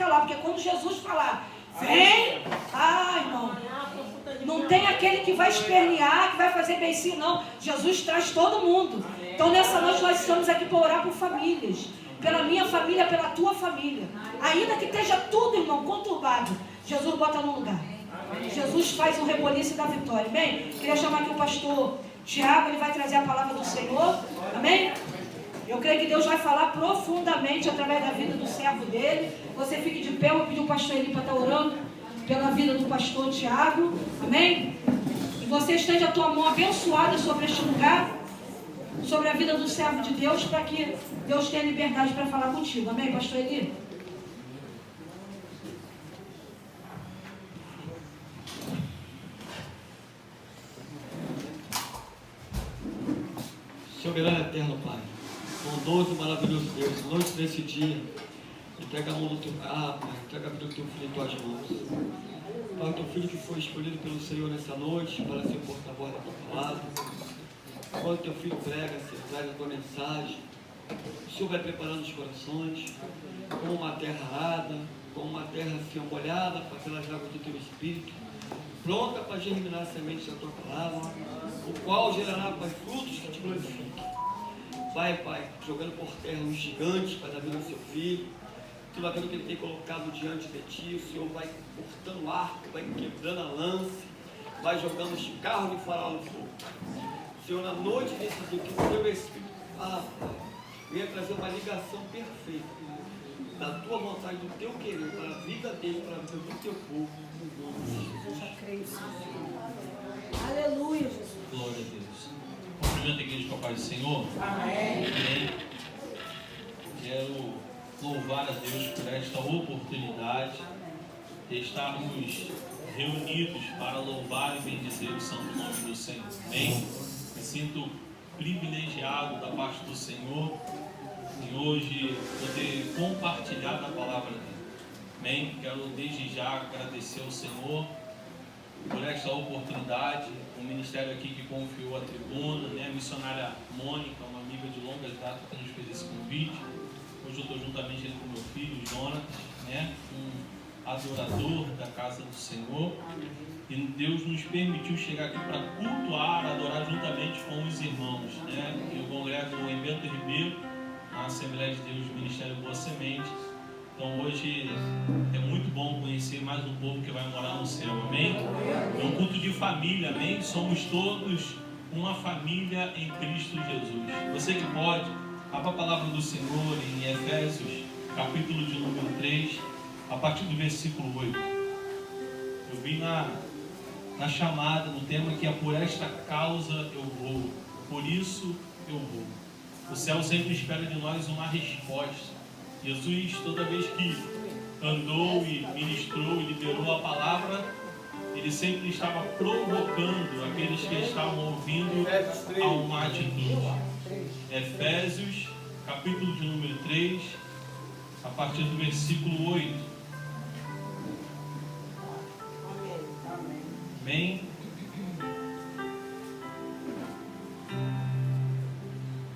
calar, porque quando Jesus falar, vem, irmão, não tem aquele que vai espernear, que vai fazer beicinho, não. Jesus traz todo mundo. Então nessa noite nós estamos aqui para orar por famílias, pela minha família, pela tua família. Ainda que esteja tudo, irmão, conturbado, Jesus bota no lugar. Jesus faz um reboliço da vitória. Amém? Queria chamar aqui o pastor Tiago, ele vai trazer a palavra do Senhor. Amém? Eu creio que Deus vai falar profundamente através da vida do servo dele. Você fique de pé, eu vou pedir o pastor Eli para estar orando pela vida do pastor Tiago. Amém? E você estende a tua mão abençoada sobre este lugar, sobre a vida do servo de Deus, para que Deus tenha liberdade para falar contigo. Amém, pastor Eli? Soberano eterno, Pai, bondoso e maravilhoso Deus, noite desse dia, entrega a mão do teu Pai, entrega a vida do teu filho em tuas mãos. Pai, o teu filho que foi escolhido pelo Senhor nessa noite para ser porta-voz da tua palavra. Quando teu filho prega, Senhor, traz a tua mensagem, o Senhor vai preparando os corações, como uma terra arada, como uma terra assim, molhada pelas águas do teu Espírito, pronta para germinar a semente da tua palavra, o qual gerará, Pai, frutos que te glorifiquem. Pai, jogando por terra os gigantes para dar vida ao seu filho, tudo aquilo que ele tem colocado diante de ti, o Senhor vai cortando o arco, vai quebrando a lança, vai jogando os carros de Faraó no fogo. Senhor, na noite desse dia, que o teu Espírito, Pai, venha trazer uma ligação perfeita da tua vontade, do teu querer, para a vida dele, para a vida do teu povo. Eu já creio, Senhor. Aleluia, Jesus. Glória a Deus. Cumprimento a igreja com a paz do Senhor. Amém. Amém. Quero louvar a Deus por esta oportunidade de estarmos reunidos para louvar e bendizer o santo nome do Senhor. Amém. Me sinto privilegiado da parte do Senhor em hoje poder compartilhar da palavra dele. Amém. Quero desde já agradecer ao Senhor por esta oportunidade, o ministério aqui que confiou a tribuna, né? A missionária Mônica, uma amiga de longas datas que nos fez esse convite. Hoje eu estou juntamente com meu filho, Jonas, né? Um adorador da casa do Senhor. E Deus nos permitiu chegar aqui para cultuar, adorar juntamente com os irmãos, né? Eu congrego em Bento Ribeiro, na Assembleia de Deus do Ministério Boa Semente. Então hoje é muito bom conhecer mais um povo que vai morar no céu, amém? É um culto de família, amém? Somos todos uma família em Cristo Jesus. Você que pode, abra a palavra do Senhor em Efésios, capítulo de número 3, a partir do versículo 8. Eu vim na chamada, no tema que é por esta causa eu vou, por isso eu vou. O céu sempre espera de nós uma resposta. Jesus, toda vez que andou e ministrou e liberou a palavra, ele sempre estava provocando aqueles que estavam ouvindo a uma atitude. Efésios, capítulo de número 3, a partir do versículo 8. Amém?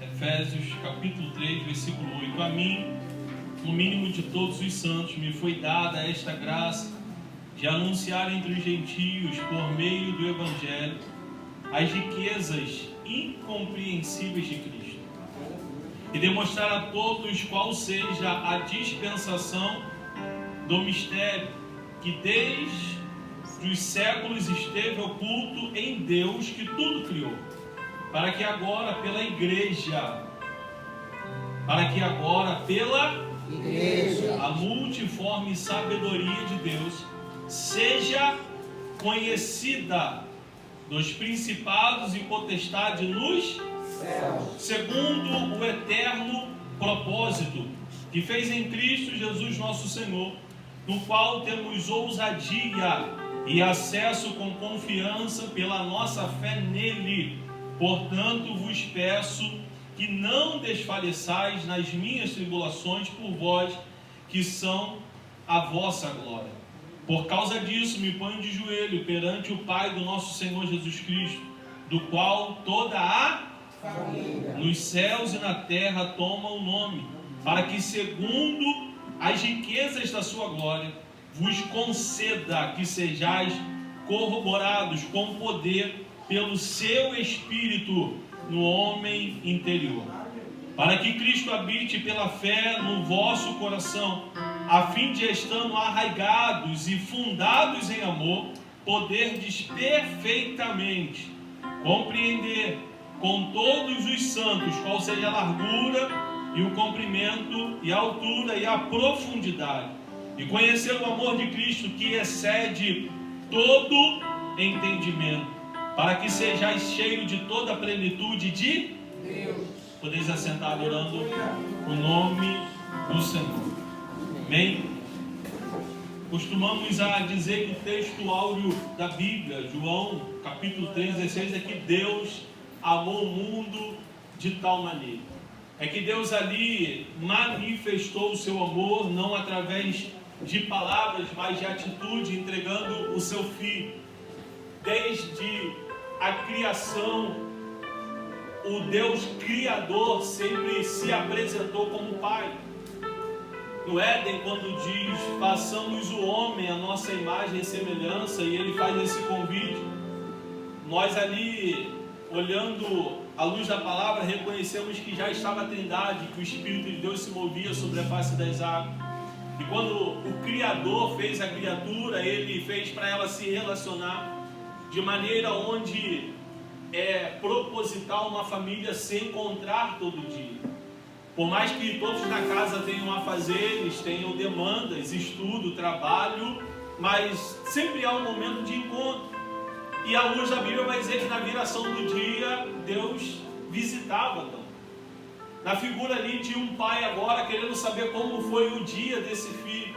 Efésios, capítulo 3, versículo 8. A mim, no mínimo de todos os santos, me foi dada esta graça de anunciar entre os gentios, por meio do Evangelho, as riquezas incompreensíveis de Cristo, e demonstrar a todos qual seja a dispensação do mistério que desde os séculos esteve oculto em Deus, que tudo criou, para que agora pela igreja, a multiforme sabedoria de Deus seja conhecida dos principados e potestades nos céus, segundo o eterno propósito que fez em Cristo Jesus nosso Senhor, no qual temos ousadia e acesso com confiança pela nossa fé nele. Portanto, vos peço que não desfaleçais nas minhas tribulações por vós, que são a vossa glória. Por causa disso, me ponho de joelho perante o Pai do nosso Senhor Jesus Cristo, do qual toda a família nos céus e na terra toma o nome, para que, segundo as riquezas da sua glória, vos conceda que sejais corroborados com poder pelo seu Espírito no homem interior, para que Cristo habite pela fé no vosso coração, a fim de, estando arraigados e fundados em amor, poderdes perfeitamente compreender com todos os santos qual seja a largura e o comprimento e a altura e a profundidade, e conhecer o amor de Cristo que excede todo entendimento, para que sejais cheios de toda a plenitude de Deus. Podeis assentar adorando o nome do Senhor. Amém? Costumamos a dizer que o texto áureo da Bíblia, João capítulo 3, 16, é que Deus amou o mundo de tal maneira. É que Deus ali manifestou o seu amor, não através de palavras, mas de atitude, entregando o seu Filho. Desde a criação, o Deus Criador sempre se apresentou como Pai. No Éden, quando diz, façamos o homem a nossa imagem e semelhança, e ele faz esse convite, nós ali, olhando à luz da palavra, reconhecemos que já estava a Trindade, que o Espírito de Deus se movia sobre a face das águas. E quando o Criador fez a criatura, ele fez para ela se relacionar de maneira onde é proposital uma família se encontrar todo dia. Por mais que todos na casa tenham afazeres, tenham demandas, estudo, trabalho, mas sempre há um momento de encontro. E a luz da Bíblia vai dizer que na viração do dia, Deus visitava Adão. Na figura ali de um pai agora querendo saber como foi o dia desse filho.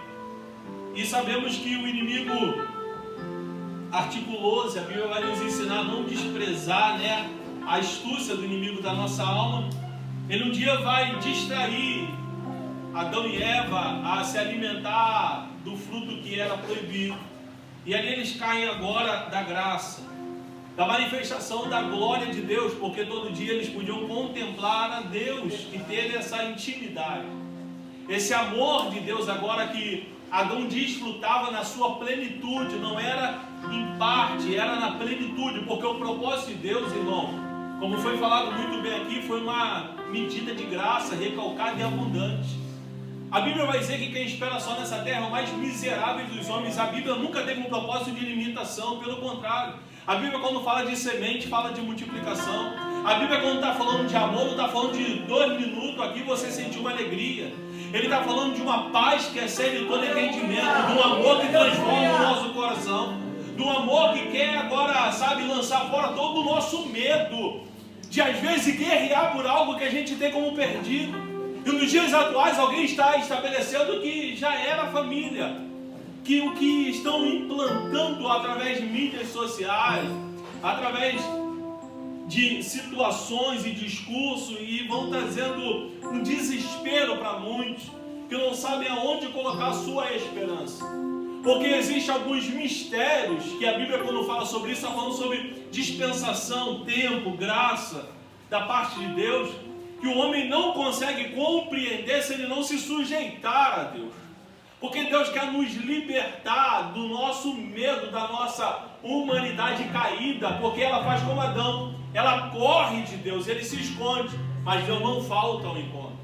E sabemos que o inimigo articulou-se, a Bíblia vai nos ensinar a não desprezar, a astúcia do inimigo da nossa alma. Ele um dia vai distrair Adão e Eva a se alimentar do fruto que era proibido. E ali eles caem agora da graça, da manifestação da glória de Deus, porque todo dia eles podiam contemplar a Deus e ter essa intimidade. Esse amor de Deus agora que Adão desfrutava na sua plenitude, não era em parte, era na plenitude, porque o propósito de Deus, irmão, como foi falado muito bem aqui, foi uma medida de graça, recalcada e abundante. A Bíblia vai dizer que quem espera só nessa terra é o mais miserável dos homens. A Bíblia nunca teve um propósito de limitação, pelo contrário. A Bíblia, quando fala de semente, fala de multiplicação. A Bíblia, quando está falando de amor, não está falando de 2 minutos aqui você sentiu uma alegria. Ele está falando de uma paz que excede todo entendimento, de um amor que transforma o nosso coração, de um amor que quer agora, lançar fora todo o nosso medo, de às vezes guerrear por algo que a gente tem como perdido. E nos dias atuais alguém está estabelecendo que já era família, que o que estão implantando através de mídias sociais, através de situações e discurso, e vão trazendo um desespero para muitos que não sabem aonde colocar a sua esperança. Porque existem alguns mistérios que a Bíblia, quando fala sobre isso, está falando sobre dispensação, tempo, graça da parte de Deus, que o homem não consegue compreender se ele não se sujeitar a Deus. Porque Deus quer nos libertar do nosso medo, da nossa humanidade caída, porque ela faz como Adão, ela corre de Deus, ele se esconde, mas Deus não falta ao encontro.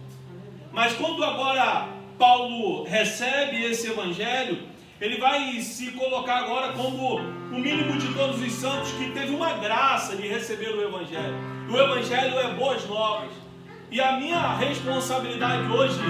Mas quando agora Paulo recebe esse evangelho, ele vai se colocar agora como o mínimo de todos os santos que teve uma graça de receber o evangelho. O evangelho é boas novas. E a minha responsabilidade hoje,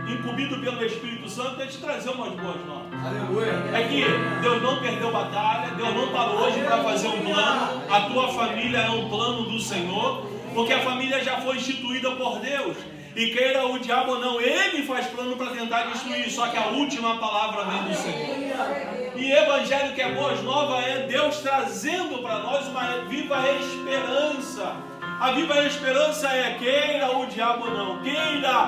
incumbido pelo Espírito Santo, é te trazer umas boas novas. Aleluia. É que Deus não perdeu batalha, Deus não parou hoje para fazer um plano. A tua família é um plano do Senhor, porque a família já foi instituída por Deus. E queira o diabo ou não, ele faz plano para tentar destruir, só que a última palavra vem do Senhor. E evangelho que é boas novas é Deus trazendo para nós uma viva esperança. A viva esperança é, queira o diabo ou não, queira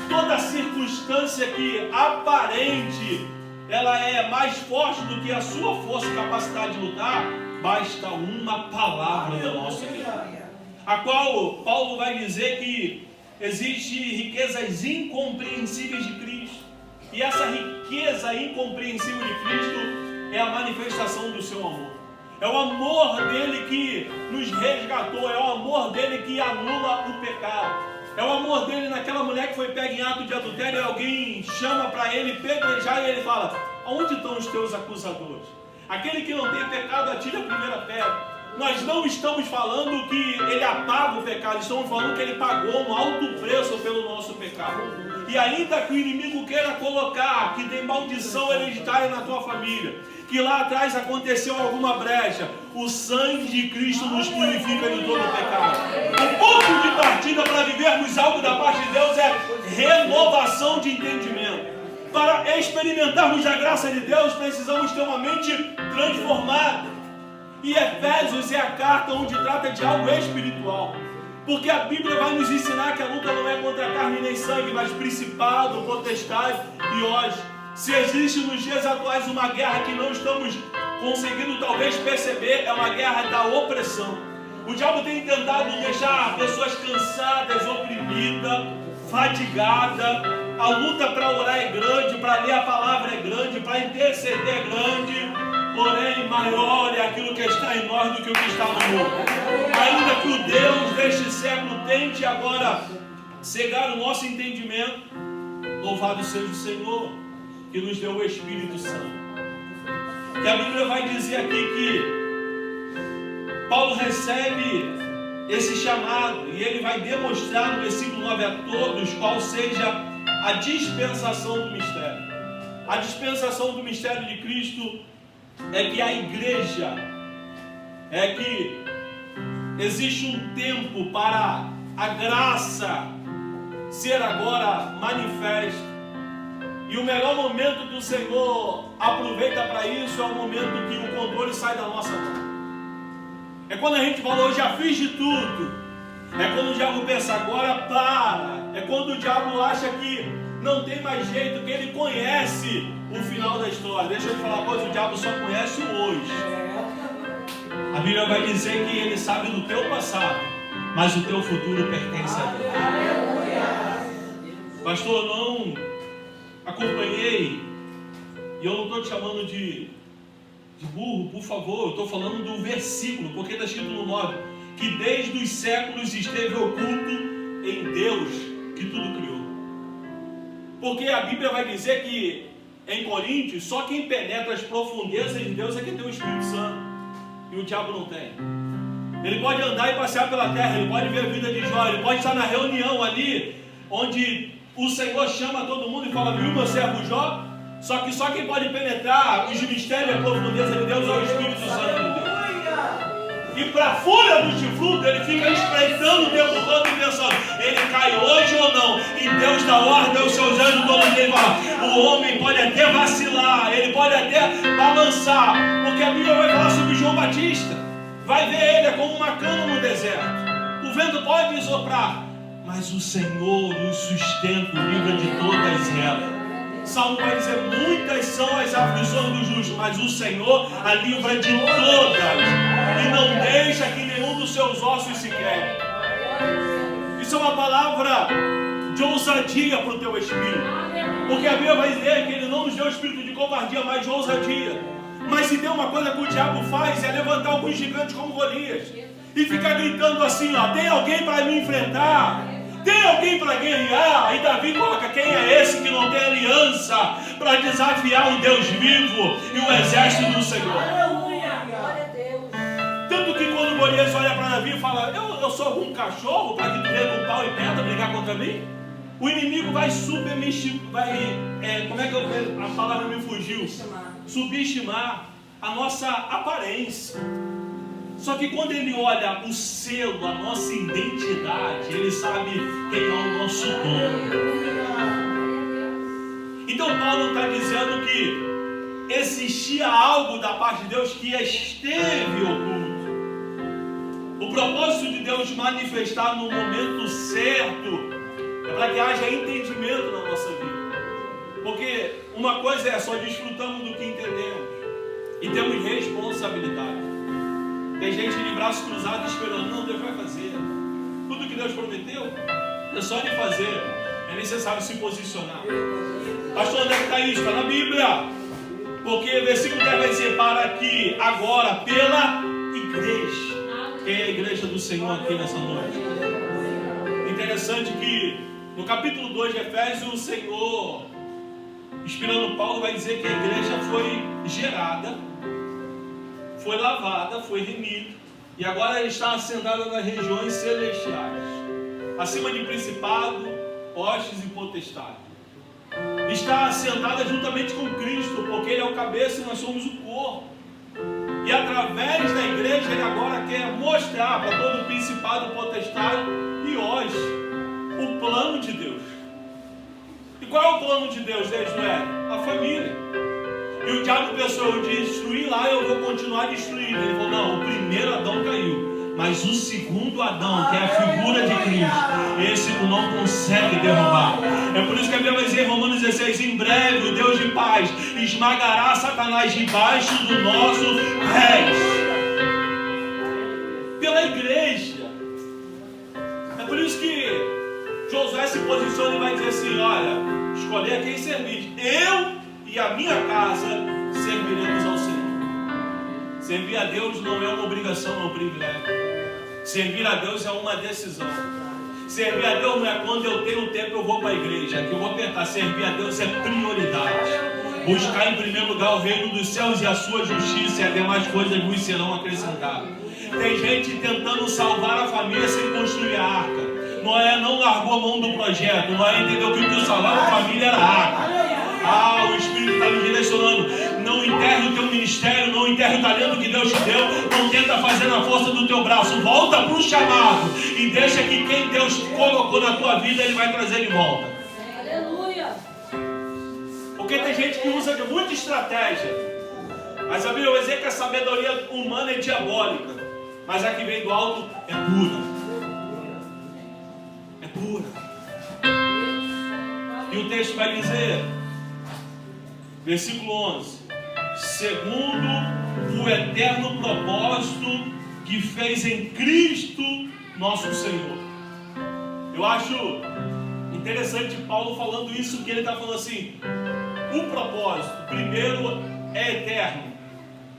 toda circunstância que aparente, ela é mais forte do que a sua força e capacidade de lutar, basta uma palavra do nosso Deus, a qual Paulo vai dizer que existem riquezas incompreensíveis de Cristo. E essa riqueza incompreensível de Cristo é a manifestação do seu amor. É o amor dele que nos resgatou, é o amor dele que anula o pecado. É o amor dele naquela mulher que foi pega em ato de adultério e alguém chama para ele pedrejar e ele fala: aonde estão os teus acusadores? Aquele que não tem pecado atire a primeira pedra. Nós não estamos falando que ele apaga o pecado, estamos falando que ele pagou um alto preço pelo nosso pecado. E ainda que o inimigo queira colocar que tem maldição hereditária na tua família, que lá atrás aconteceu alguma brecha, o sangue de Cristo nos purifica de todo o pecado. O ponto de partida para vivermos algo da parte de Deus é renovação de entendimento. Para experimentarmos a graça de Deus, precisamos ter uma mente transformada. E Efésios é a carta onde trata de algo espiritual. Porque a Bíblia vai nos ensinar que a luta não é contra carne nem sangue, mas principado, potestade e hoje. Se existe nos dias atuais uma guerra que não estamos conseguindo talvez perceber, é uma guerra da opressão. O diabo tem tentado deixar pessoas cansadas, oprimidas, fatigadas. A luta para orar é grande, para ler a palavra é grande, para interceder é grande. Porém, maior é aquilo que está em nós do que o que está no mundo. Ainda que o Deus deste século tente agora cegar o nosso entendimento, louvado seja o Senhor, que nos deu o Espírito Santo. E a Bíblia vai dizer aqui que Paulo recebe esse chamado, e ele vai demonstrar no versículo 9 a todos qual seja a dispensação do mistério. A dispensação do mistério de Cristo é que a igreja, é que existe um tempo para a graça ser agora manifesta. E o melhor momento que o Senhor aproveita para isso é o momento que o controle sai da nossa mão. É quando a gente fala: eu já fiz de tudo. É quando o diabo pensa: agora para. É quando o diabo acha que não tem mais jeito, que ele conhece o final da história. Deixa eu te falar uma coisa: o diabo só conhece o hoje. A Bíblia vai dizer que ele sabe do teu passado, mas o teu futuro pertence a Deus. Pastor, não acompanhei, e eu não estou te chamando de burro, por favor, eu estou falando do versículo, porque está escrito no 9, que desde os séculos esteve oculto em Deus que tudo criou. Porque a Bíblia vai dizer que em Coríntios, só quem penetra as profundezas de Deus é quem tem o Espírito Santo, e o diabo não tem. Ele pode andar e passear pela terra, ele pode ver a vida de Jó, ele pode estar na reunião ali, onde o Senhor chama todo mundo e fala: viu meu servo Jó? Só que só quem pode penetrar os mistérios e a profundeza de Deus é o Espírito Santo de Deus. E para fora do chifrudo, ele fica espreitando o tempo todo e pensando: ele cai hoje ou não? E Deus dá ordem aos seus anjos todo dia e fala: o homem pode até vacilar, ele pode até balançar, porque a Bíblia vai falar sobre João Batista. Vai ver ele, é como uma cana no deserto. O vento pode soprar, mas o Senhor os sustenta, o livra de todas elas. Salmo vai dizer: muitas são as aflições do justo, mas o Senhor a livra de todas, e não deixa que nenhum dos seus ossos se quebre. Isso é uma palavra de ousadia para o teu espírito, porque a Bíblia vai dizer que Ele não nos deu espírito de covardia, mas de ousadia. Mas se tem uma coisa que o diabo faz, é levantar alguns gigantes como Golias e ficar gritando assim: ó, tem alguém para me enfrentar? Tem alguém para guerrear? E Davi coloca: quem é esse que não tem aliança para desafiar o Deus vivo e o exército do Senhor? Tanto que quando Golias olha para Davi e fala: eu sou algum cachorro para que tu venha com pau e pedra brigar contra mim? O inimigo vai como é que a palavra me fugiu? Subestimar a nossa aparência. Só que quando ele olha o selo, a nossa identidade, ele sabe quem é o nosso dono. Então Paulo está dizendo que existia algo da parte de Deus que esteve oculto. O propósito de Deus manifestar no momento certo é para que haja entendimento na nossa vida. Porque uma coisa é: só desfrutamos do que entendemos e temos responsabilidade. Tem gente de braço cruzado esperando: não, Deus vai fazer. Tudo que Deus prometeu é só de fazer. É necessário se posicionar. Pastor, onde é que está isso? Está na Bíblia. Porque o versículo 10 vai dizer, para que agora pela igreja. Quem é a igreja do Senhor aqui nessa noite? Interessante que no capítulo 2 de Efésios, o Senhor, inspirando Paulo, vai dizer que a igreja foi gerada, foi lavada, foi remida, e agora ela está assentada nas regiões celestiais, acima de principado, hostes e potestade. Está assentada juntamente com Cristo, porque Ele é o cabeça e nós somos o corpo. E através da igreja Ele agora quer mostrar para todo o principado, potestade e hoste o plano de Deus. E qual é o plano de Deus desde o Éden? A família. E o diabo pensou, eu destruir lá, eu vou continuar destruindo. Ele falou, não, o primeiro Adão caiu, mas o segundo Adão, que é a figura de Cristo, esse tu não consegue derrubar. É por isso que a Bíblia vai dizer em Romanos 16, em breve o Deus de paz esmagará Satanás debaixo do nosso pés. Pela igreja. É por isso que Josué se posiciona e vai dizer assim, olha, escolher a quem servir. Eu e a minha casa serviremos ao Senhor. Servir a Deus não é uma obrigação, é um privilégio. Servir a Deus é uma decisão. Servir a Deus não é quando eu tenho tempo eu vou para a igreja. Aqui eu vou tentar. Servir a Deus é prioridade. Buscar em primeiro lugar o reino dos céus e a sua justiça, e as demais coisas vos serão acrescentadas. Tem gente tentando salvar a família sem construir a arca. Noé não largou a mão do projeto. Noé entendeu que o que salvava a família era a arca. Ah, o Espírito está nos direcionando. Não enterre o teu ministério, não enterre o talento que Deus te deu. Não tenta fazer na força do teu braço. Volta para o chamado e deixa que quem Deus colocou na tua vida, Ele vai trazer de volta. Aleluia. Porque tem gente que usa de muita estratégia, mas a Bíblia vai dizer que a sabedoria humana é diabólica, mas a que vem do alto é pura. É pura. E o texto vai dizer, versículo 11, segundo o eterno propósito que fez em Cristo nosso Senhor. Eu acho interessante Paulo falando isso, que ele está falando assim, o propósito, primeiro, é eterno.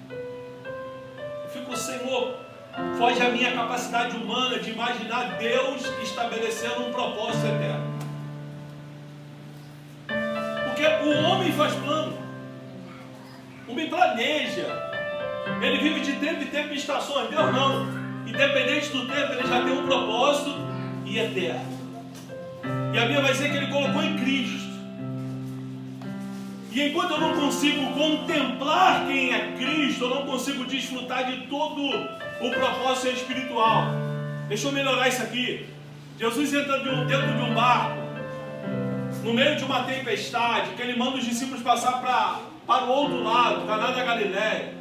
Eu fico, Senhor, foge a minha capacidade humana de imaginar Deus estabelecendo um propósito eterno. Porque o homem faz plano, o homem planeja, ele vive de tempo em tempo e estações. Deus não, independente do tempo, ele já tem um propósito e eterno. E a Bíblia vai dizer que ele colocou em Cristo. E enquanto eu não consigo contemplar quem é Cristo, eu não consigo desfrutar de todo o propósito espiritual. Deixa eu melhorar isso aqui. Jesus entra dentro de um barco, no meio de uma tempestade, que Ele manda os discípulos passar para o outro lado, Caná da Galileia.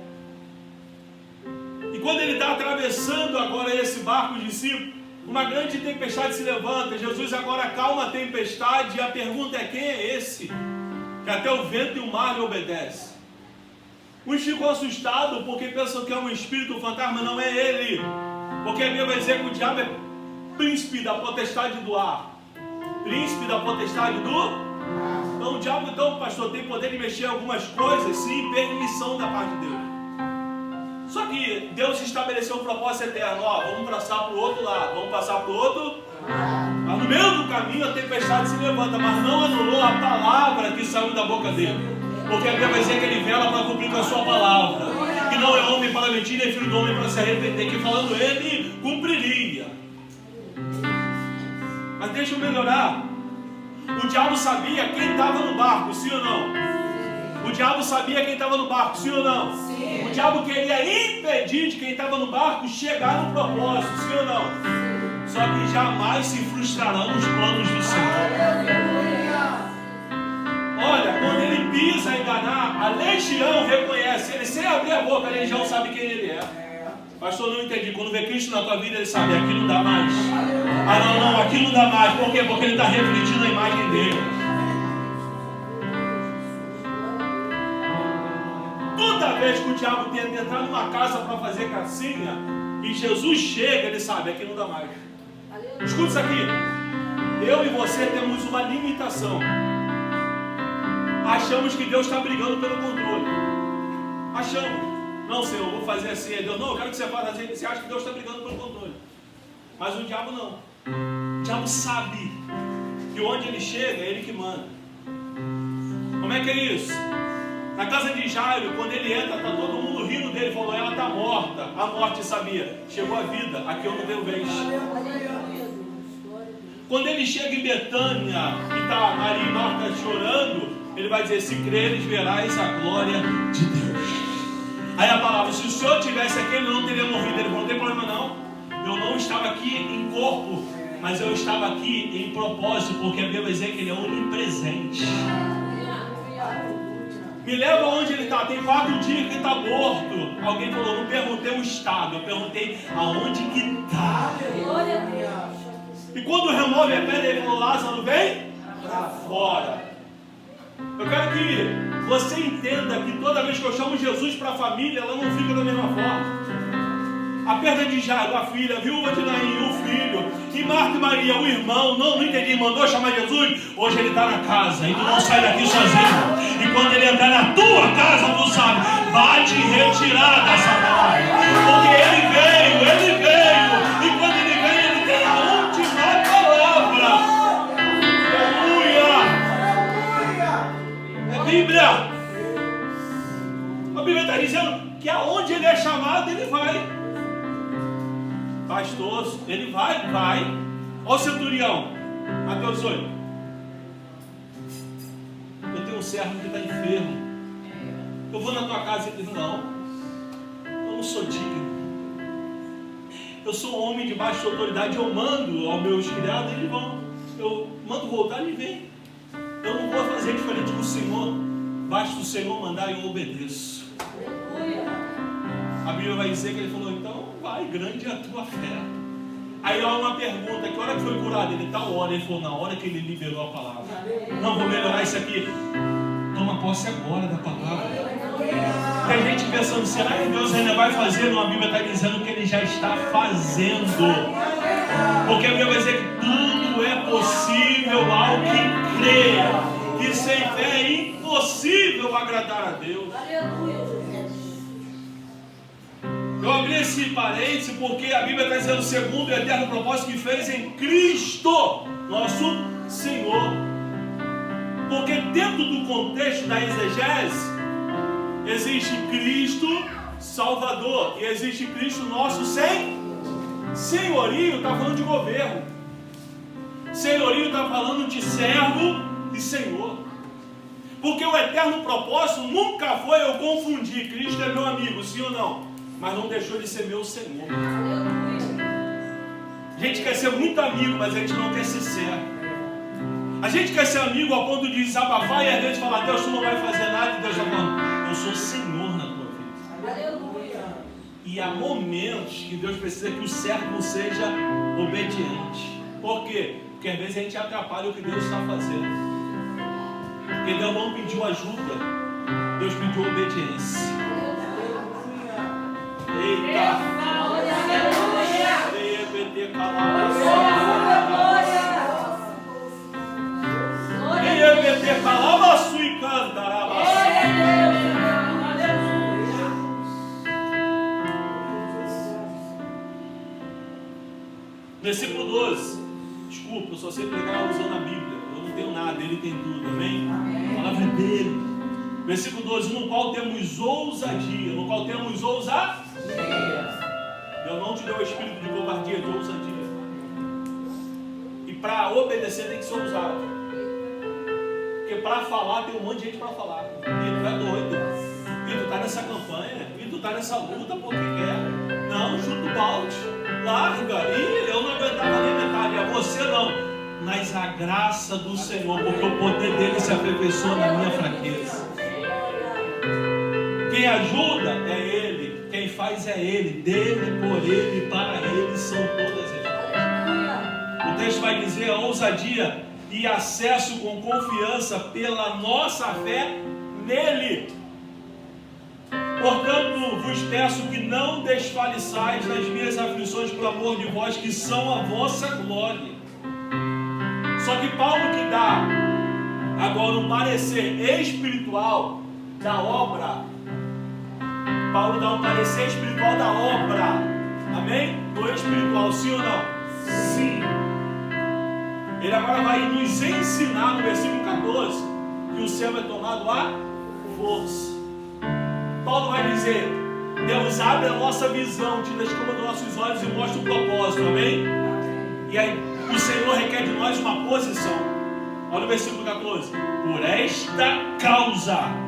E quando Ele está atravessando agora esse barco, os discípulos, uma grande tempestade se levanta. Jesus agora acalma a tempestade e a pergunta é, quem é esse? Que até o vento e o mar lhe obedecem. Uns ficam assustados porque pensam que é um espírito, um fantasma. Não é ele, porque a Bíblia vai dizer que o diabo é príncipe da potestade do ar. Príncipe da potestade do... Então o diabo, então, pastor, tem poder de mexer em algumas coisas, sim, permissão da parte de Deus. Só que Deus estabeleceu um propósito eterno. Ó, vamos passar para o outro lado, vamos passar para o outro. Mas no meio do caminho a tempestade se levanta, mas não anulou a palavra que saiu da boca dele. Porque a Bíblia vai dizer que ele vela para cumprir com a sua palavra. Que não é homem para mentir, nem filho do homem para se arrepender. Que falando ele, cumpriria. Mas deixa eu melhorar. O diabo sabia quem estava no barco, sim ou não? O diabo sabia quem estava no barco, sim ou não? Sim. O diabo queria impedir de quem estava no barco chegar no propósito, sim ou não? Só que jamais se frustrarão os planos do Senhor. Olha, quando ele pisa enganar, a legião reconhece. Ele sem abrir a boca, a legião sabe quem ele é. Pastor, não entendi. Quando vê Cristo na tua vida, ele sabe, aqui não dá mais. Ah, não, aqui não dá mais. Por quê? Porque ele está refletindo a imagem dele. Toda vez que o diabo tenta entrar numa casa para fazer gracinha, e Jesus chega, ele sabe, aqui não dá mais. Escuta isso aqui. Eu e você temos uma limitação. achamos que Deus está brigando pelo controle. Achamos. Não, Senhor, eu vou fazer assim. Deus, não, eu quero que você faça assim. Você acha que Deus está brigando pelo controle. Mas o diabo não. O diabo sabe que onde ele chega, é ele que manda. Como é que é isso? Na casa de Jairo, quando ele entra, está todo mundo rindo dele. Falou, ela está morta. A morte sabia. Chegou a vida. Aqui eu não tenho vez. Quando ele chega em Betânia e está Maria e Marta chorando, ele vai dizer, se creres, verás a glória de Deus. Aí a palavra, se o Senhor tivesse aqui, ele não teria morrido. Ele falou, não tem problema não. Eu não estava aqui em corpo, mas eu estava aqui em propósito, porque a Bíblia vai dizer que ele é onipresente. Me leva onde ele está. Tem 4 dias que ele está morto. Alguém falou, não perguntei o estado, eu perguntei aonde que está. E quando remove a pedra, ele falou, Lázaro, vem para fora. Eu quero que você entenda que toda vez que eu chamo Jesus para a família, ela não fica da mesma forma. A perda de Jairo, a filha, a viúva de Naim, o filho, e Marta e Maria, o irmão, não entendi, mandou chamar Jesus. Hoje ele está na casa e tu não sai daqui sozinho. E quando ele entrar na tua casa, tu sabe, bate retirada essa palavra. Porque ele veio. E quando ele veio, ele tem a última palavra. Aleluia! É Bíblia. A Bíblia está dizendo que aonde ele é chamado, ele vai. Pastor, ele vai. Olha o centurião, Mateus 8. Eu tenho um servo que está enfermo. Eu vou na tua casa e diz, não, eu não sou digno. Eu sou um homem debaixo de autoridade. Eu mando aos meus criados, eles vão. Eu mando voltar, eles vêm. Eu não vou fazer diferente do Senhor. Basta o Senhor mandar e eu obedeço. A Bíblia vai dizer que ele falou, então vai, grande é a tua fé. Aí há uma pergunta, que hora que foi curado? Ele, tal hora. Ele falou, na hora que ele liberou a palavra. Não, vou melhorar isso aqui. Toma posse agora da palavra. Tem gente pensando, será que Deus ainda vai fazer? Não, a Bíblia está dizendo que ele já está fazendo. Porque a Bíblia vai dizer que tudo é possível ao que crê. Que sem fé é impossível agradar a Deus. Eu abri esse parêntese porque a Bíblia está dizendo segundo o eterno propósito que fez em Cristo, nosso Senhor. Porque dentro do contexto da exegese, existe Cristo Salvador e existe Cristo nosso senhorio. Está falando de governo. Senhorio está falando de servo e Senhor. Porque o eterno propósito nunca foi eu confundir. Cristo é meu amigo, sim ou não? Mas não deixou de ser meu Senhor. A gente quer ser muito amigo, mas a gente não quer ser servo. A gente quer ser amigo ao ponto de desabafar e às vezes falar, Deus, tu não vai fazer nada. E Deus está falando, eu sou Senhor na tua vida. E há momentos que Deus precisa que o servo seja obediente. Por quê? Porque às vezes a gente atrapalha o que Deus está fazendo. Porque Deus não pediu ajuda, Deus pediu obediência. Eita! Versículo 12. Desculpa, eu só sei pregar usando a Bíblia. Eu não tenho nada, ele tem tudo, amém? A palavra é dele. Versículo 12, no qual temos ousadia. No qual temos ousadia. Deus não te deu o espírito de covardia, de ousadia. E para obedecer tem que ser ousado. Porque para falar tem um monte de gente para falar. E tu é doido. E tu está nessa campanha. E tu está nessa luta porque quer. Não, chuta o balde. Larga. E eu não aguentava nem metade. É você não. Mas a graça do Senhor, porque o poder dele se aperfeiçoa na minha fraqueza. Quem ajuda é Ele, quem faz é Ele, dele, por Ele, para Ele são todas as coisas. O texto vai dizer a ousadia e acesso com confiança pela nossa fé nele. Portanto, vos peço que não desfaleçais nas minhas aflições por amor de vós, que são a vossa glória. Só que Paulo que dá Agora, um parecer espiritual da obra. Paulo dá um parecer espiritual da obra. Amém? Não é espiritual, sim ou não? Sim. Ele agora vai nos ensinar no versículo 14 que o céu é tomado à força. Paulo vai dizer: Deus abre a nossa visão, tira a escama dos nossos olhos e mostra o propósito. Amém? E aí o Senhor requer de nós uma posição. Olha o versículo 14. Por esta causa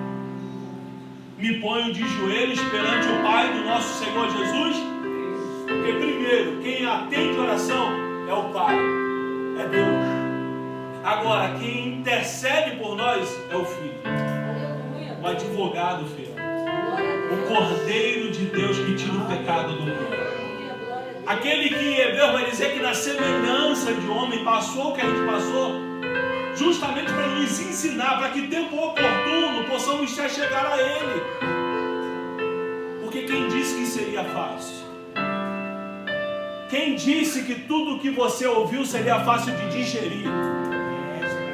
me ponho de joelhos perante o Pai do nosso Senhor Jesus. Porque primeiro, quem atende oração é o Pai, é Deus. Agora, quem intercede por nós é o Filho. O advogado, filho. O Cordeiro de Deus que tira o pecado do mundo. Aquele que em hebreu vai dizer que na semelhança de homem passou o que a gente passou, justamente para nos ensinar, para que tempo oportuno possamos chegar a Ele. Porque quem disse que seria fácil? Quem disse que tudo que você ouviu seria fácil de digerir?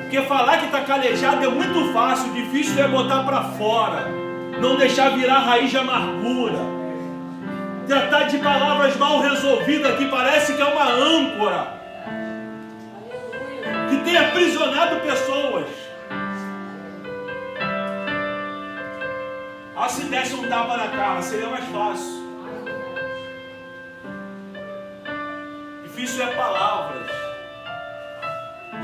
Porque falar que está calejado é muito fácil, difícil é botar para fora, não deixar virar raiz de amargura. Tratar de palavras mal resolvidas que parece que é uma âncora que tem aprisionado pessoas. Se desse um tapa na cara, seria mais fácil. Difícil é palavras.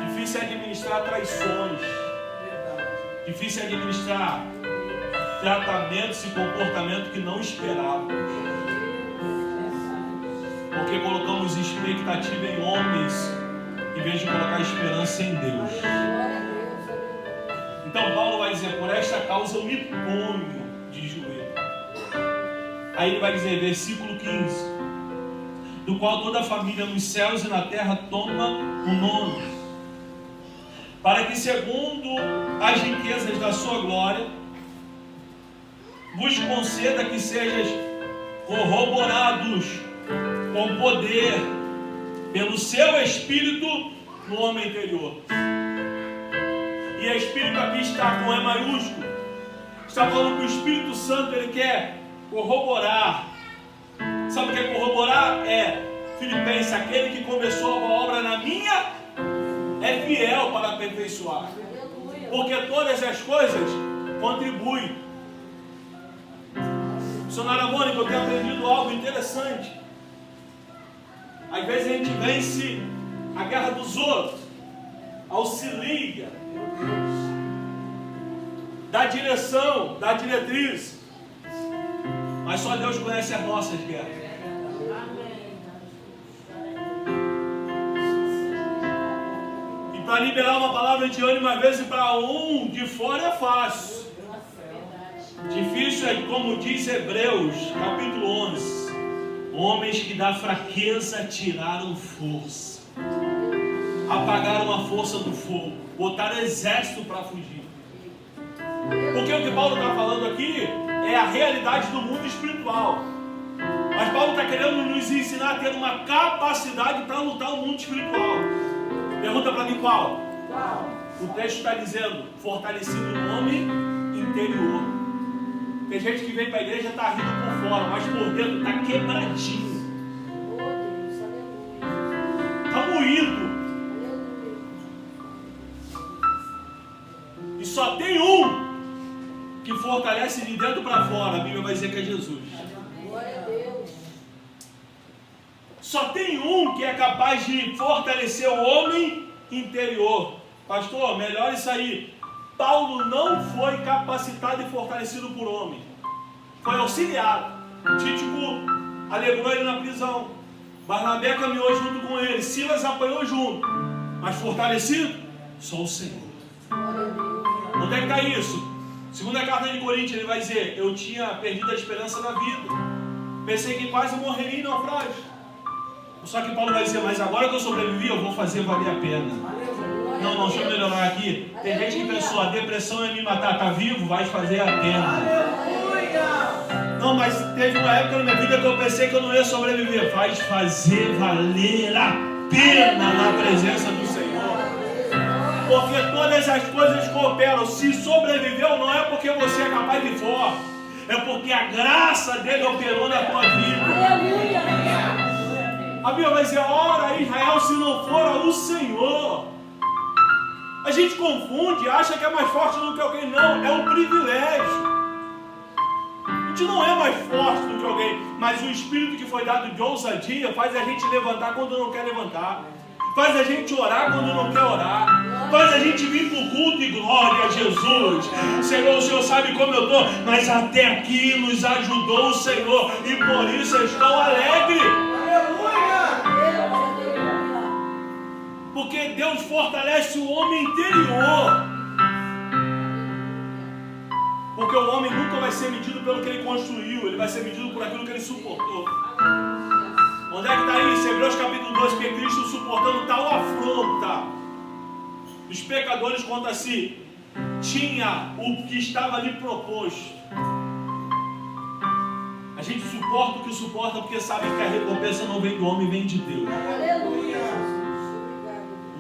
Difícil é administrar traições. Difícil é administrar tratamentos e comportamento que não esperávamos. Porque colocamos expectativa em homens em vez de colocar esperança em Deus. Então Paulo vai dizer: por esta causa eu me ponho de joelho. Aí ele vai dizer, versículo 15: do qual toda a família nos céus e na terra toma o nome, para que segundo as riquezas da sua glória vos conceda que sejais corroborados com poder pelo seu Espírito no homem interior. E Espírito aqui está com E maiúsculo. Está falando que o Espírito Santo ele quer corroborar. Sabe o que é corroborar? É, Filipenses, aquele que começou a obra na minha é fiel para aperfeiçoar. Porque todas as coisas contribuem. Missionária Mônica, eu tenho aprendido algo interessante. Às vezes a gente vence a guerra dos outros, auxilia, dá direção, dá diretriz, mas só Deus conhece as nossas guerras. E para liberar uma palavra de ânimo, às vezes para um de fora é fácil. Difícil é, como diz Hebreus, capítulo 11. Homens que da fraqueza tiraram força, apagaram a força do fogo, botaram exército para fugir. Porque o que Paulo está falando aqui é a realidade do mundo espiritual. Mas Paulo está querendo nos ensinar a ter uma capacidade para lutar no mundo espiritual. Pergunta para mim qual? O texto está dizendo, fortalecido no homem interior. Tem gente que vem para a igreja e está rindo por fora, mas por dentro está quebradinho. Está moído. E só tem um que fortalece de dentro para fora. A Bíblia vai dizer que é Jesus. Só tem um que é capaz de fortalecer o homem interior. Pastor, melhor isso aí. Paulo não foi capacitado e fortalecido por homem. Foi auxiliado. Títico alegrou ele na prisão. Barnabé caminhou junto com ele. Silas apanhou junto. Mas fortalecido? Só o Senhor. Onde é que está isso? Segunda carta de Coríntios, ele vai dizer: eu tinha perdido a esperança da vida. Pensei que quase morreria em naufrágio. Só que Paulo vai dizer: mas agora que eu sobrevivi, eu vou fazer valer a pena. Não, deixa eu melhorar aqui. Tem gente que pensou, a depressão é me matar. Tá vivo? Vai fazer a pena. Não, mas teve uma época na minha vida que eu pensei que eu não ia sobreviver. Vai fazer valer a pena na presença do Senhor. Porque todas as coisas cooperam. Se sobreviveu, não é porque você é capaz de forte. É porque a graça dele operou na tua vida. Aleluia. A Bíblia vai dizer, ora Israel, se não for o Senhor. A gente confunde, acha que é mais forte do que alguém. Não, é um privilégio. A gente não é mais forte do que alguém, mas o espírito que foi dado de ousadia faz a gente levantar quando não quer levantar, faz a gente orar quando não quer orar, faz a gente vir para o culto e glória a Jesus. Senhor, o Senhor sabe como eu estou, mas até aqui nos ajudou o Senhor e por isso eu estou alegre. Porque Deus fortalece o homem interior. Porque o homem nunca vai ser medido pelo que ele construiu, ele vai ser medido por aquilo que ele suportou. Onde é que está isso? Hebreus capítulo 12, que Cristo suportando tal afronta dos pecadores contra si, tinha o que estava ali proposto. A gente suporta o que suporta porque sabe que a recompensa não vem do homem, vem de Deus. Aleluia.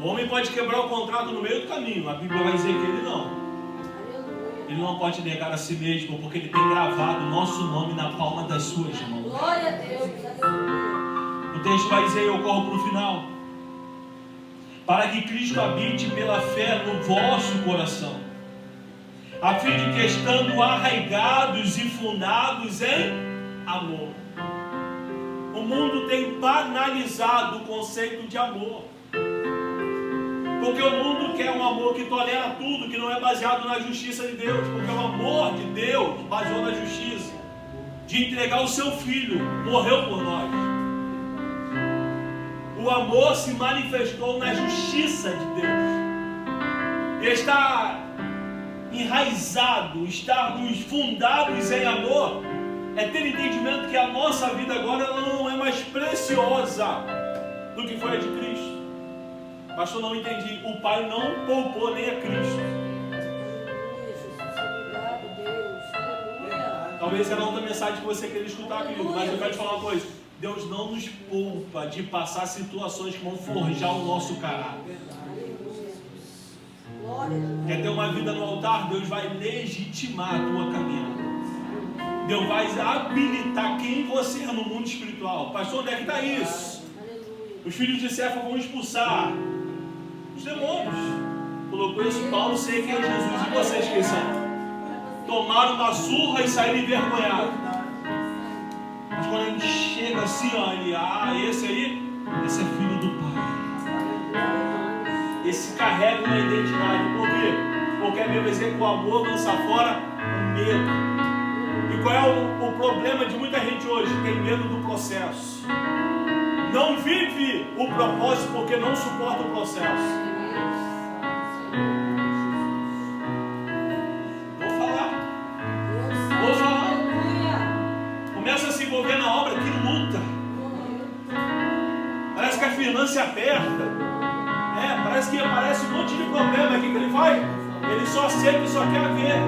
O homem pode quebrar o contrato no meio do caminho, a Bíblia vai dizer que ele não. Ele não pode negar a si mesmo, porque ele tem gravado o nosso nome na palma das suas mãos. Glória a Deus. O texto vai dizer, eu corro para o final. Para que Cristo habite pela fé no vosso coração, a fim de que estando arraigados e fundados em amor. O mundo tem banalizado o conceito de amor. Porque o mundo quer um amor que tolera tudo, que não é baseado na justiça de Deus. Porque o amor de Deus baseou na justiça. De entregar o seu filho, morreu por nós. O amor se manifestou na justiça de Deus. E está enraizado, estarmos fundados em amor, é ter entendimento que a nossa vida agora ela não é mais preciosa do que foi a de Cristo. Pastor, não entendi. O Pai não poupou nem a Cristo. Talvez era outra mensagem que você queria escutar, querido, mas eu quero te falar uma coisa. Deus não nos poupa de passar situações que vão forjar o nosso caráter. Quer ter uma vida no altar? Deus vai legitimar a tua caminhada. Deus vai habilitar quem você é no mundo espiritual. Pastor, onde é que está isso? Os filhos de Cefa vão expulsar os demônios. Colocou isso, Paulo, sei quem é Jesus e vocês quem são. Tomaram uma surra e saíram envergonhados. Mas quando a gente chega assim, ó, ele, esse aí, esse é filho do Pai. Esse carrega uma identidade. Por quê? Porque a Bíblia vai dizer que o amor lança fora o medo. E qual é o problema de muita gente hoje? Tem medo do processo. Não vive o propósito porque não suporta o processo. Vou falar. Começa a se envolver na obra, que luta. Parece que a finança aperta. Parece que aparece um monte de problema. O que ele faz? Ele só aceita e só quer ver.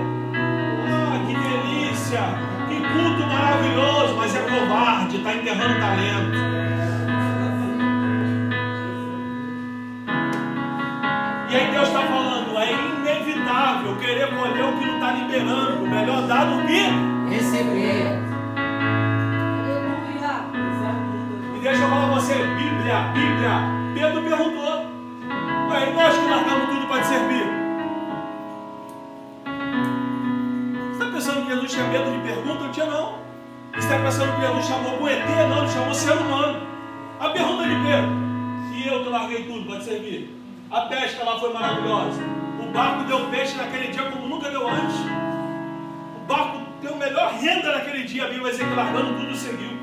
Que delícia! Que culto maravilhoso! Mas é covarde, está enterrando talento. E aí Deus está falando, é inevitável querer colher o que não está liberando. Melhor dar do que receber. E deixa eu falar para você, Bíblia. Pedro perguntou. E nós que largamos tudo para te servir? Você está pensando que Jesus tinha medo de pergunta? Não tinha não. Você está pensando que Jesus chamou o ET? Não, ele chamou ser humano. A pergunta de Pedro. E eu que larguei tudo para te servir? A pesca lá foi maravilhosa. O barco deu peixe naquele dia como nunca deu antes. O barco deu melhor renda naquele dia. A Bíblia vai dizer que largando tudo seguiu.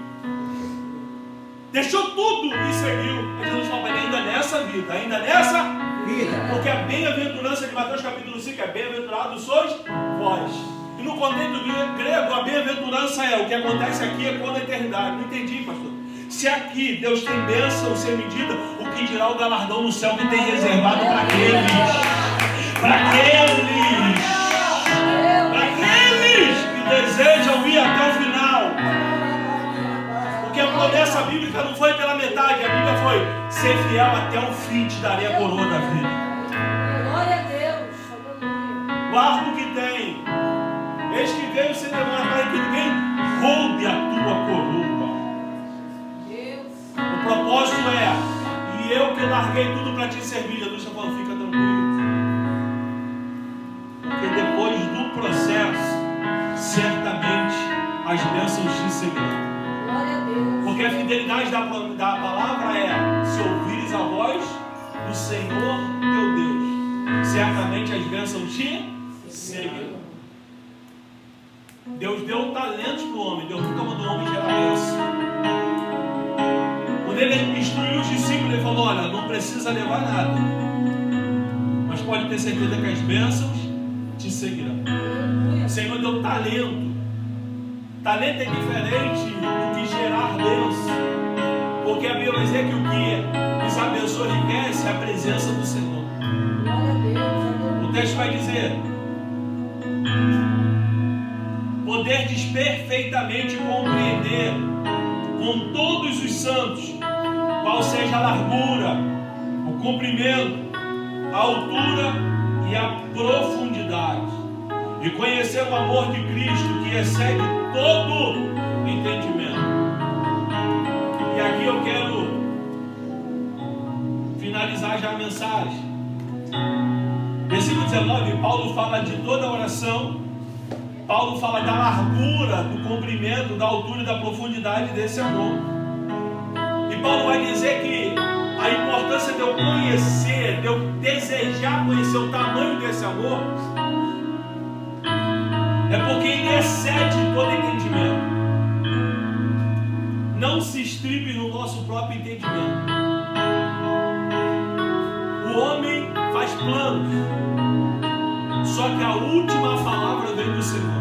Deixou tudo e seguiu. Mas Jesus fala, ainda nessa vida, ainda nessa vida. Porque a bem-aventurança de Mateus capítulo 5 é bem-aventurados sois vós. E no contexto grego, a bem-aventurança é o que acontece aqui é quando a eternidade. Não entendi, pastor. Se aqui Deus tem bênção sem medida, o que dirá o galardão no céu que tem reservado para aqueles? Para aqueles que desejam ir até o final. Porque a promessa bíblica não foi pela metade, a Bíblia foi: ser fiel até o fim, te darei a coroa da vida. barco que tem. Eis que veio sem demora para que ninguém roube a tua coroa. O propósito é, e eu que larguei tudo para te servir. Jesus está falando, fica tranquilo. Porque depois do processo, certamente as bênçãos te seguirão. Porque a fidelidade da palavra é, se ouvires a voz do Senhor teu Deus, certamente as bênçãos te seguirão. Deus deu talentos para o homem. Deus nunca mandou o homem gerar bênção. Quando ele instruiu os discípulos, ele falou, olha, não precisa levar nada, mas pode ter certeza que as bênçãos te seguirão. O Senhor deu talento. Talento é diferente do que gerar bênção, porque a Bíblia vai dizer que o que nos abençoa e enriquece é a presença do Senhor. O texto vai dizer, poderdes perfeitamente compreender com todos os santos qual seja a largura, o comprimento, a altura e a profundidade, e conhecer o amor de Cristo que excede todo entendimento. E aqui eu quero finalizar já a mensagem. Versículo 19, Paulo fala de toda a oração. Paulo fala da largura, do comprimento, da altura e da profundidade desse amor. E Paulo vai dizer que a importância de eu conhecer, de eu desejar conhecer o tamanho desse amor, é porque ele excede todo entendimento. Não se estribe no nosso próprio entendimento. O homem faz planos, só que a última palavra vem do Senhor.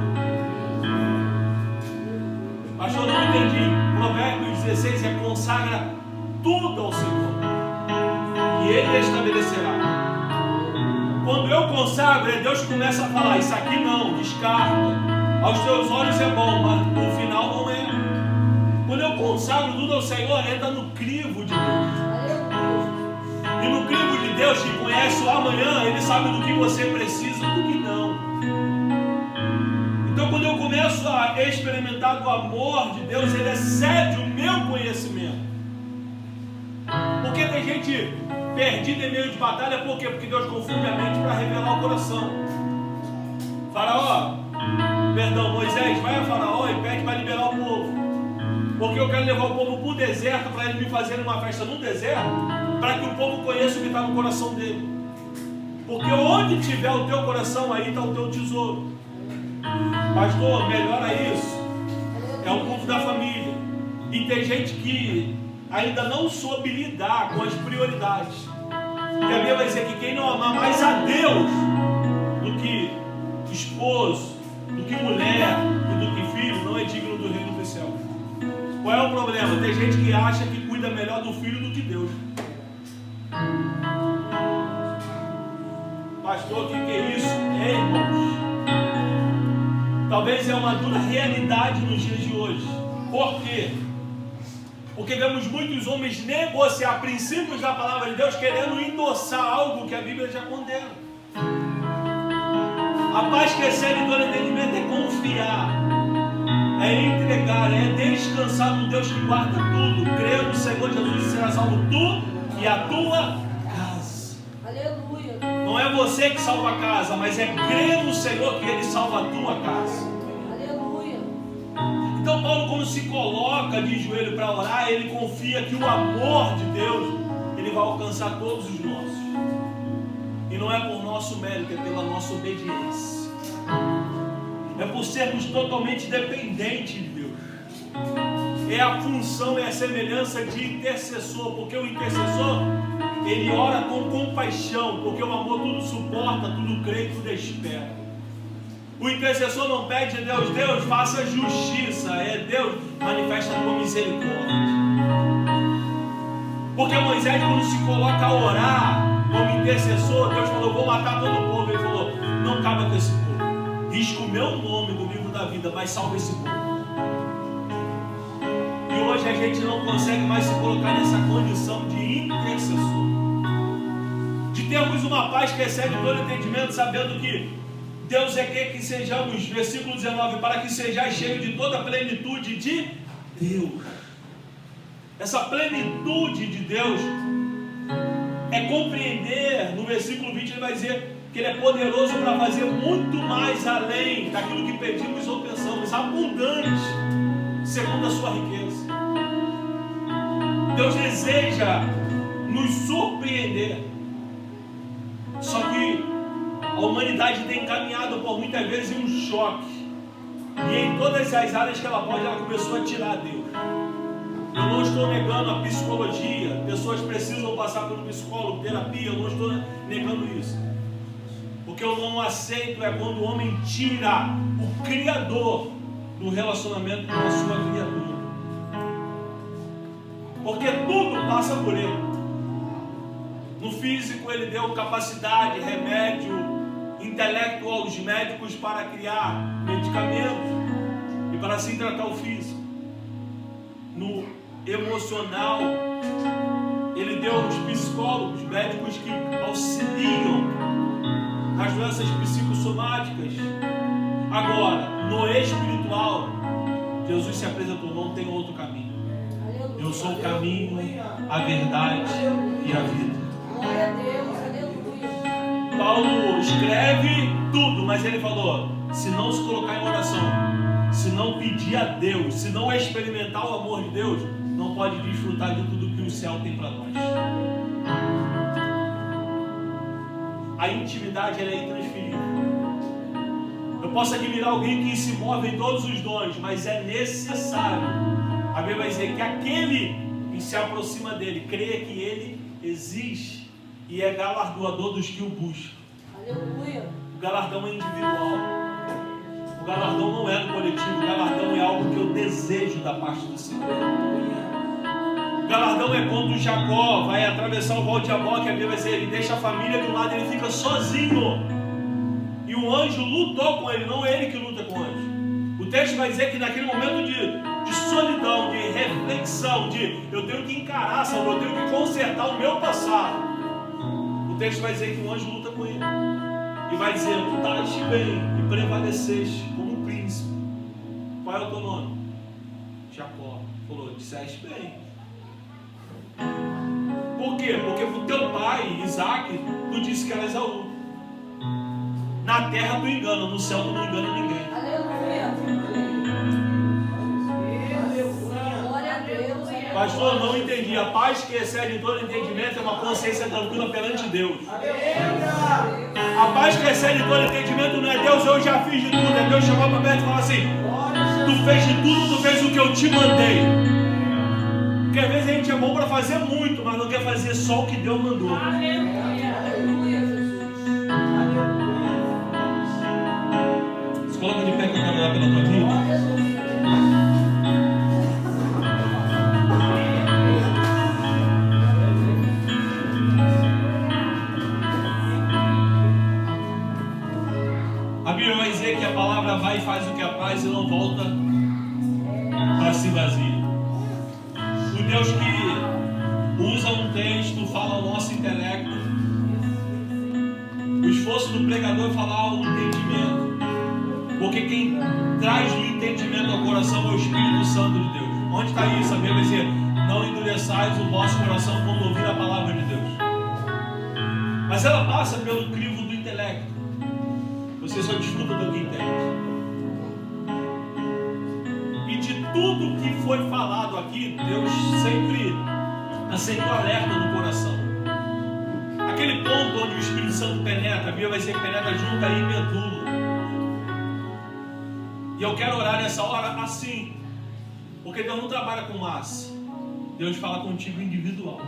Pastor, não entendi. Provérbios 16 é consagra tudo ao Senhor e Ele estabelecerá. Quando eu consagro, Deus começa a falar, isso aqui não, descarta. Aos teus olhos é bom, mas no final não é. Quando eu consagro tudo ao Senhor, entra no crivo de Deus. E no crivo de Deus, que conhece o amanhã, Ele sabe do que você precisa e do que não. Então, quando eu começo a experimentar do amor de Deus, Ele excede o meu conhecimento. Porque tem gente perdida em meio de batalha, por quê? Porque Deus confunde a mente para revelar o coração. Faraó, perdão, Moisés, vai a Faraó e pede para liberar o povo. Porque eu quero levar o povo para o deserto, para eles me fazerem uma festa no deserto, para que o povo conheça o que está no coração dele. Porque onde tiver o teu coração, aí está o teu tesouro. Pastor, melhora isso. É o culto da família. E tem gente que ainda não soube lidar com as prioridades. E a Bíblia vai dizer que quem não amar mais a Deus do que esposo, do que mulher e do que filho, não é digno do reino dos céus. Qual é o problema? Tem gente que acha que cuida melhor do filho do que Deus. Pastor, o que é isso? É, irmãos, talvez é uma dura realidade nos dias de hoje. Por quê? Porque vemos muitos homens negociar princípios da palavra de Deus, querendo endossar algo que a Bíblia já condena. A paz que excede todo entendimento é confiar, é entregar, é descansar no Deus que guarda tudo. Crer no Senhor Jesus e será salvo tu e a tua casa. Aleluia. Não é você que salva a casa, mas é crer no Senhor que Ele salva a tua casa. Então Paulo, quando se coloca de joelho para orar, ele confia que o amor de Deus, Ele vai alcançar todos os nossos. E não é por nosso mérito, é pela nossa obediência. É por sermos totalmente dependentes de Deus. É a função, é a semelhança de intercessor, porque o intercessor, ele ora com compaixão, porque o amor tudo suporta, tudo crê, tudo espera. O intercessor não pede a Deus, Deus faça justiça, é Deus manifesta a tua misericórdia. Porque Moisés, quando se coloca a orar como intercessor, Deus falou, vou matar todo o povo. Ele falou, não acaba com esse povo, risca o meu nome do livro da vida, mas salva esse povo. E hoje a gente não consegue mais se colocar nessa condição de intercessor, de termos uma paz que excede todo entendimento, sabendo que Deus quer que sejamos, versículo 19, para que sejais cheios de toda a plenitude de Deus. Essa plenitude de Deus é compreender, no versículo 20 ele vai dizer que Ele é poderoso para fazer muito mais além daquilo que pedimos ou pensamos, abundante, segundo a sua riqueza. Deus deseja nos surpreender, só que a humanidade tem caminhado por muitas vezes em um choque, e em todas as áreas que ela pode, ela começou a tirar Deus. Eu não estou negando a psicologia, pessoas precisam passar por um psicólogo, terapia, eu não estou negando isso. O que eu não aceito é quando o homem tira o Criador do relacionamento com a sua criatura, porque tudo passa por Ele. No físico Ele deu capacidade, remédio, intelecto aos médicos para criar medicamentos e para assim tratar o físico. No emocional, Ele deu os psicólogos, médicos que auxiliam as doenças psicossomáticas. Agora, no espiritual, Jesus se apresentou, não tem outro caminho. Eu sou o caminho, a verdade e a vida. Glória a Deus, aleluia. Paulo escreve tudo, mas ele falou: se não se colocar em oração, se não pedir a Deus, se não experimentar o amor de Deus, não pode desfrutar de tudo que o céu tem para nós. A intimidade, ela é intransferível. Eu posso admirar alguém que se move em todos os dons, mas é necessário. A Bíblia vai dizer que aquele que se aproxima dele, crê que ele existe e é galardoador dos que o buscam. Aleluia. O galardão é individual. O galardão não é do coletivo. O galardão é algo que eu desejo da parte do Senhor. O galardão é quando Jacó vai atravessar o val de Jaboque, a Bíblia vai dizer, ele deixa a família de um lado, ele fica sozinho. E o anjo lutou com ele, não é ele que luta com o anjo. O texto vai dizer que naquele momento de solidão, de reflexão, de eu tenho que encarar, Senhor, eu tenho que consertar o meu passado. O texto vai dizer que o anjo luta com ele. E vai dizer, tu estás bem e prevaleceste como um príncipe. Qual é o teu nome? Jacó. Falou, disseste bem. Por quê? Porque pro teu pai, Isaac, tu disse que era Esaú. Na terra tu engana, no céu tu não engana ninguém. Aleluia. Glória a Deus. Pastor, eu não entendi. A paz que excede todo entendimento é uma consciência tranquila perante Deus. A paz que excede todo entendimento não é Deus, eu já fiz de tudo. É Deus chamar para perto e falar assim: tu fez de tudo, tu fez o que eu te mandei. Porque às vezes a gente é bom para fazer muito, mas não quer fazer só o que Deus mandou. Aleluia, Jesus. Se coloca de pé que eu quero orar pela tua vida. A Bíblia vai dizer que a palavra vai e faz o que apraz e não volta para si vazia. O Deus que usa um texto, fala ao nosso intelecto. O esforço do pregador é falar ao entendimento. Porque quem traz o entendimento ao coração é o Espírito Santo de Deus. Onde está isso? A Bíblia vai dizer: não endureçais o vosso coração quando ouvir a palavra de Deus. Mas ela passa pelo crivo do intelecto. Você só desfruta do que entende. E de tudo que foi falado aqui, Deus sempre acendeu alerta no coração. Aquele ponto onde o Espírito Santo penetra, a Bíblia vai dizer que penetra junto aí em medula. E eu quero orar nessa hora assim, porque Deus não trabalha com massa. Deus fala contigo individual.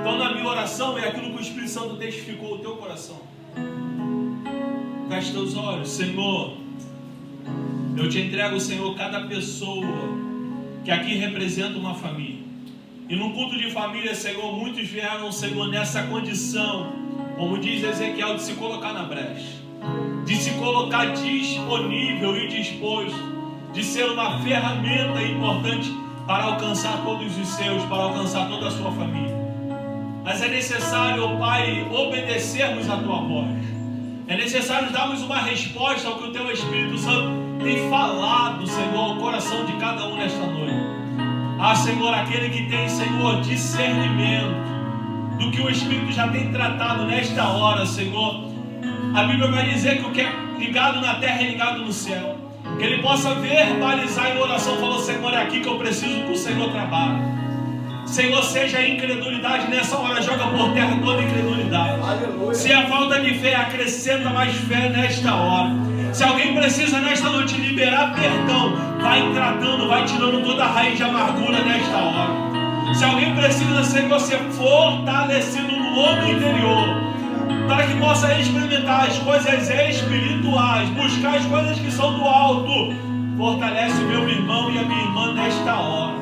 Então na minha oração é aquilo que o Espírito Santo testificou o teu coração. Feche teus olhos. Senhor, eu te entrego, Senhor, cada pessoa que aqui representa uma família. E no culto de família, Senhor, muitos vieram, Senhor, nessa condição, como diz Ezequiel, de se colocar na brecha, de se colocar disponível e disposto, de ser uma ferramenta importante para alcançar todos os seus, para alcançar toda a sua família. Mas é necessário, ó Pai, obedecermos a Tua voz. É necessário darmos uma resposta ao que o Teu Espírito Santo tem falado, Senhor, ao coração de cada um nesta noite. Ah, Senhor, aquele que tem, Senhor, discernimento do que o Espírito já tem tratado nesta hora, Senhor. A Bíblia vai dizer que o que é ligado na terra é ligado no céu. Que ele possa verbalizar em oração, falou, Senhor, é aqui que eu preciso que o Senhor trabalhe. Senhor, seja a incredulidade nessa hora, joga por terra toda incredulidade. Aleluia. Se é falta de fé, acrescenta mais fé nesta hora. Se alguém precisa nesta noite liberar perdão, vai tratando, vai tirando toda a raiz de amargura nesta hora. Se alguém precisa, Senhor, ser fortalecido no homem interior, para que possa experimentar as coisas espirituais, buscar as coisas que são do alto, fortalece o meu irmão e a minha irmã nesta hora.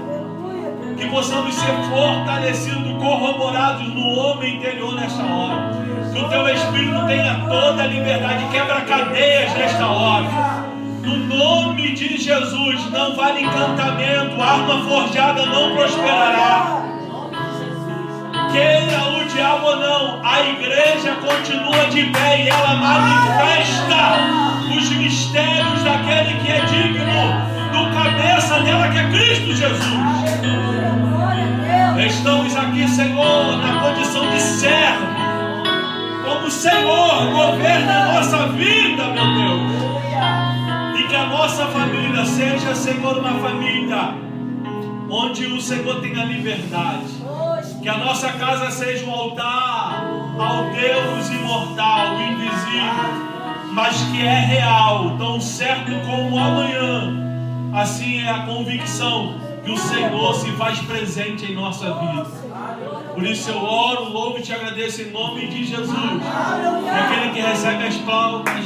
Que possamos ser fortalecidos, corroborados no homem interior nesta hora. Que o Teu Espírito tenha toda a liberdade, quebra cadeias nesta hora. No nome de Jesus, não vale encantamento, arma forjada não prosperará. Queira o diabo ou não, a igreja continua de pé e ela manifesta os mistérios daquele que é digno, do cabeça dela que é Cristo Jesus. Estamos aqui, Senhor, na condição de servo. Como o Senhor governa a nossa vida, meu Deus. E que a nossa família seja, Senhor, uma família onde o Senhor tenha liberdade. Que a nossa casa seja um altar ao Deus imortal, invisível, mas que é real, tão certo como o amanhã. Assim é a convicção que o Senhor se faz presente em nossa vida. Por isso eu oro, louvo e te agradeço em nome de Jesus. E aquele que recebe as palmas,